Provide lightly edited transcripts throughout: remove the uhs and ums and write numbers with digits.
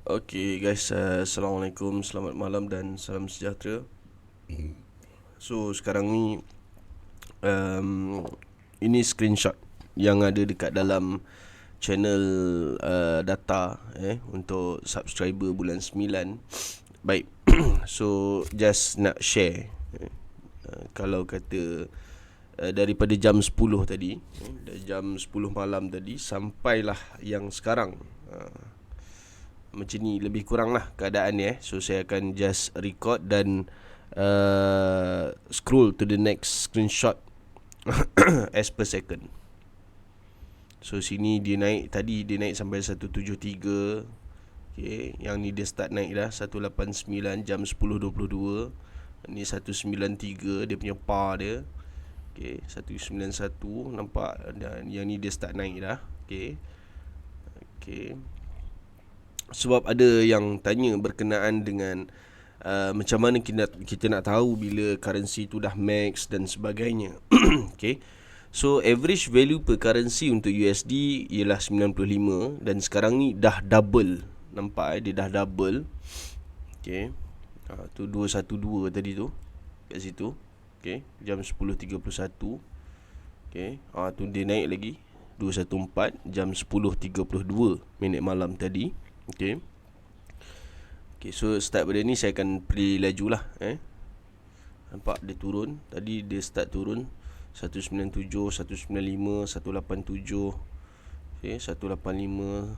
Okay guys, Assalamualaikum, selamat malam dan salam sejahtera. So sekarang ni ini screenshot yang ada dekat dalam channel data untuk subscriber bulan 9. Baik. So just nak share kalau kata daripada jam 10 tadi, dari jam 10 malam tadi sampailah yang sekarang, macam ni lebih kurang lah keadaan ni. So saya akan just record dan scroll to the next screenshot as per second. So sini dia naik, tadi dia naik sampai 173. Okay, yang ni dia start naik dah 189 jam 10.22. Ni 193 dia punya par dia. Okay, 191 nampak. Dan yang ni dia start naik dah. Okay. Sebab ada yang tanya berkenaan dengan macam mana kita nak tahu bila currency tu dah max dan sebagainya. Okay. So average value per currency untuk USD ialah 95 dan sekarang ni dah double. Nampak dia dah double. Okay. Tu 212 tadi tu kat situ. Okay, jam 10.31. Okay, tu dia naik lagi 214 jam 10.32 minit malam tadi. Okay. Okay, so start pada ni saya akan play laju lah. Nampak dia turun. Tadi dia start turun 197, 195, 187. Okay, 185,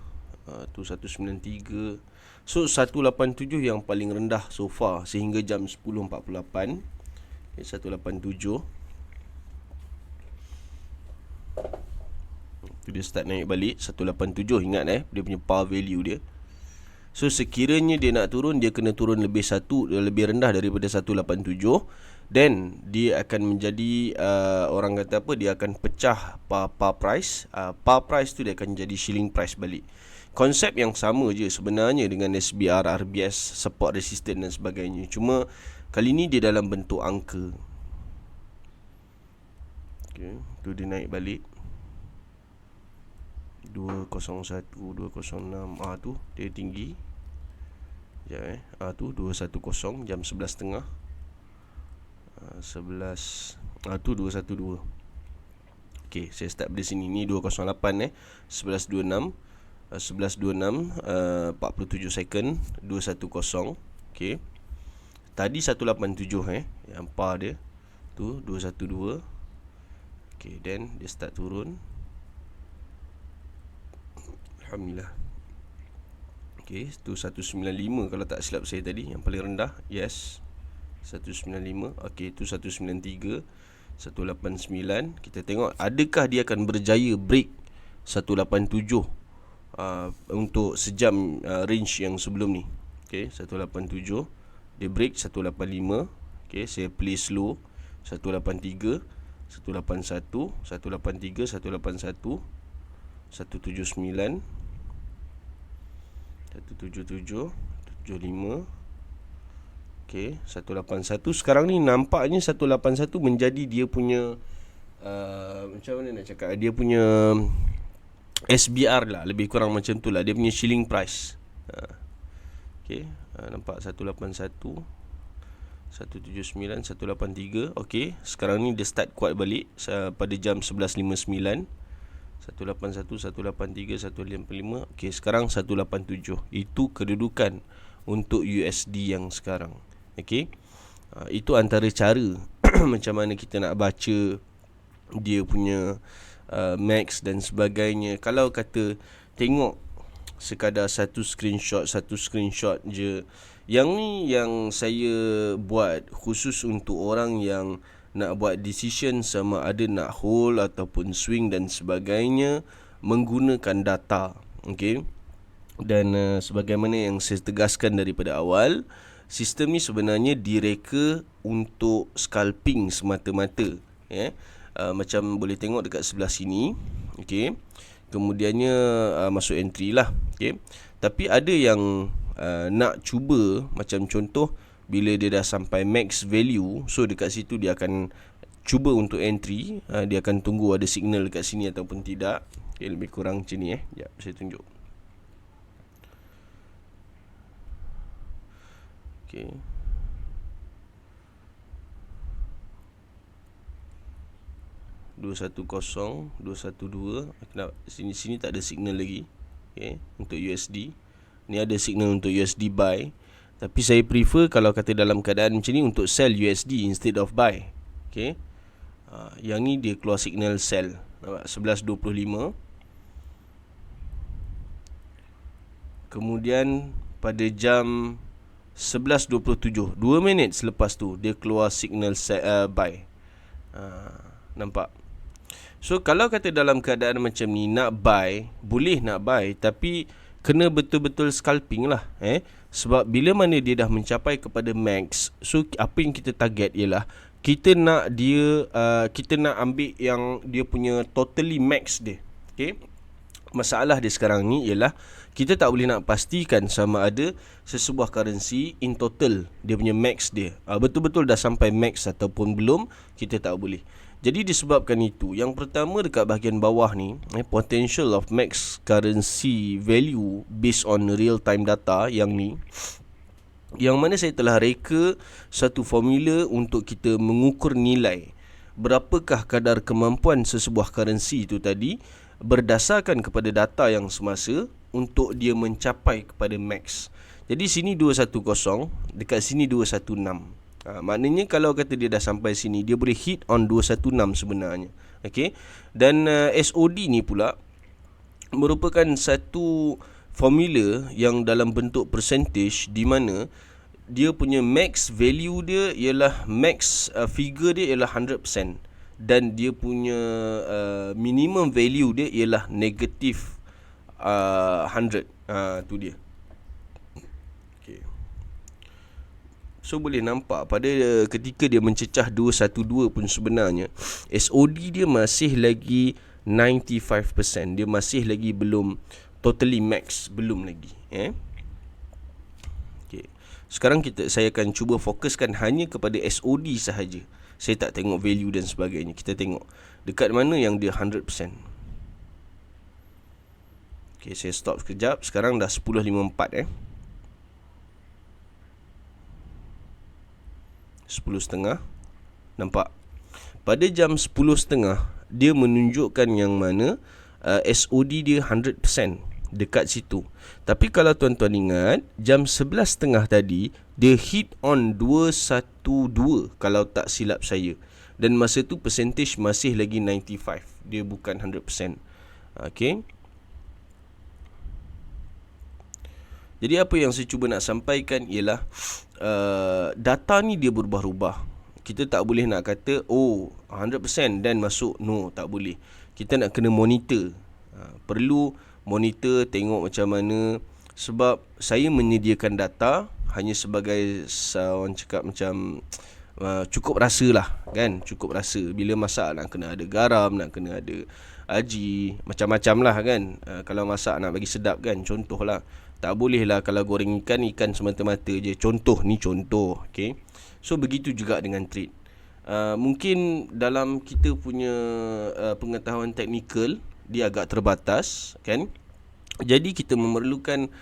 tu 193. So 187 yang paling rendah so far sehingga jam 10.48. Okay, 187. Tu dia start naik balik 187. Ingat dia punya par value dia. So sekiranya dia nak turun, dia kena turun lebih rendah daripada 187. Then dia akan menjadi orang kata apa, dia akan pecah par price. Par price tu dia akan jadi shilling price balik. Konsep yang sama je sebenarnya dengan SBR, RBS, support resistance dan sebagainya. Cuma kali ni dia dalam bentuk angka. Okay, tu dia naik balik 201, 206. Tu dia tinggi. Sekejap tu 210 jam 11.30. 11. Tu 212. Okay, saya start dari sini. Ni 208 11.26. 11.26 47 second 210. Okay. Tadi 187 yang par dia tu 212. Okay, then dia start turun. Alhamdulillah. Okay, tu 195 kalau tak silap saya tadi, yang paling rendah. Yes, 195. Okay, tu 193, 189. Kita tengok adakah dia akan berjaya break 187 untuk sejam range yang sebelum ni. Okay, 187 dia break 185. Okay, saya play slow 183, 181, 183, 181, 179, 177, 75. Okay, 181. Sekarang ni nampaknya 181 menjadi dia punya macam mana nak cakap, dia punya SBR lah, lebih kurang macam tu lah, dia punya shilling price. Okay, nampak 181, 179, 183. Okay, sekarang ni dia start kuat balik pada jam 11.59. 181, 183, 185. Okay, sekarang 187. Itu kedudukan untuk USD yang sekarang. Okay, itu antara cara macam mana kita nak baca dia punya max dan sebagainya. Kalau kata tengok sekadar satu screenshot je, yang ni yang saya buat khusus untuk orang yang nak buat decision sama ada nak hold ataupun swing dan sebagainya menggunakan data. Okay. Dan sebagaimana yang saya tegaskan daripada awal, sistem ni sebenarnya direka untuk scalping semata-mata. Macam boleh tengok dekat sebelah sini. Okay. Kemudiannya masuk entry lah. Okay. Tapi ada yang nak cuba, macam contoh bila dia dah sampai max value, so dekat situ dia akan cuba untuk entry. Dia akan tunggu ada signal dekat sini ataupun tidak. Okay, lebih kurang macam ni. Sekejap saya tunjuk. Okey. Dua satu kosong, 212. Sini tak ada signal lagi. Okay, untuk USD. Ni ada signal untuk USD buy. Tapi saya prefer kalau kata dalam keadaan macam ni untuk sell USD instead of buy. Okay. Yang ni dia keluar signal sell. Nampak? 11.25. Kemudian pada jam 11.27, 2 minit selepas tu dia keluar signal buy. Nampak? So kalau kata dalam keadaan macam ni nak buy, boleh nak buy, tapi kena betul-betul scalping lah. Sebab bila mana dia dah mencapai kepada max, so apa yang kita target ialah kita nak dia kita nak ambil yang dia punya totally max dia. Okay. Masalah dia sekarang ni ialah kita tak boleh nak pastikan sama ada sesebuah currency in total dia punya max dia betul-betul dah sampai max ataupun belum, kita tak boleh. Jadi disebabkan itu, yang pertama dekat bahagian bawah ni, potential of max currency value based on real time data yang ni, yang mana saya telah reka satu formula untuk kita mengukur nilai berapakah kadar kemampuan sesebuah currency itu tadi berdasarkan kepada data yang semasa untuk dia mencapai kepada max. Jadi sini 210, dekat sini 216. Maknanya kalau kata dia dah sampai sini, dia boleh hit on 216 sebenarnya. Okay. Dan SOD ni pula merupakan satu formula yang dalam bentuk percentage, di mana dia punya max value dia ialah max figure dia ialah 100%, dan dia punya minimum value dia ialah negative 100. Tu dia. Okay. So boleh nampak pada ketika dia mencecah 212 pun sebenarnya SOD dia masih lagi 95%. Dia masih lagi belum totally max, belum lagi. Okay. Sekarang saya akan cuba fokuskan hanya kepada SOD sahaja. Saya tak tengok value dan sebagainya. Kita tengok dekat mana yang dia 100%. Okay, saya stop sekejap. Sekarang dah 10.54 10.30. Nampak? Pada jam 10.30 dia menunjukkan yang mana SOD dia 100% dekat situ. Tapi kalau tuan-tuan ingat, jam 11.30 tadi dia hit on 212 kalau tak silap saya. Dan masa tu percentage masih lagi 95. Dia bukan 100%. Okay. Jadi apa yang saya cuba nak sampaikan ialah data ni dia berubah-ubah. Kita tak boleh nak kata 100% dan masuk. No, tak boleh. Kita nak kena monitor. Perlu monitor, tengok macam mana. Sebab saya menyediakan data hanya sebagai orang cakap macam cukup rasa lah kan. Cukup rasa. Bila masak nak kena ada garam, nak kena ada aji, macam-macam lah kan. Kalau masak nak bagi sedap kan, contoh lah. Tak boleh lah kalau goreng ikan semata-mata je. Contoh, ni contoh. Okay. So begitu juga dengan trade. Mungkin dalam kita punya pengetahuan teknikal dia agak terbatas kan. Jadi kita memerlukan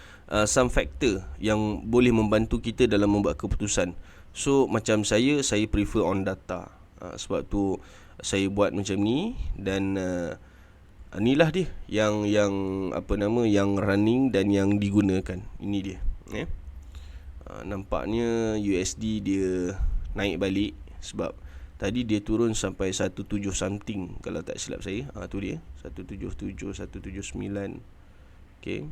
some factor yang boleh membantu kita dalam membuat keputusan. So macam saya prefer on data. Sebab tu saya buat macam ni. Dan inilah dia yang yang running dan yang digunakan. Ini dia. Nampaknya USD dia naik balik sebab tadi dia turun sampai 17 something kalau tak silap saya. Tu dia 177, 179. Okay.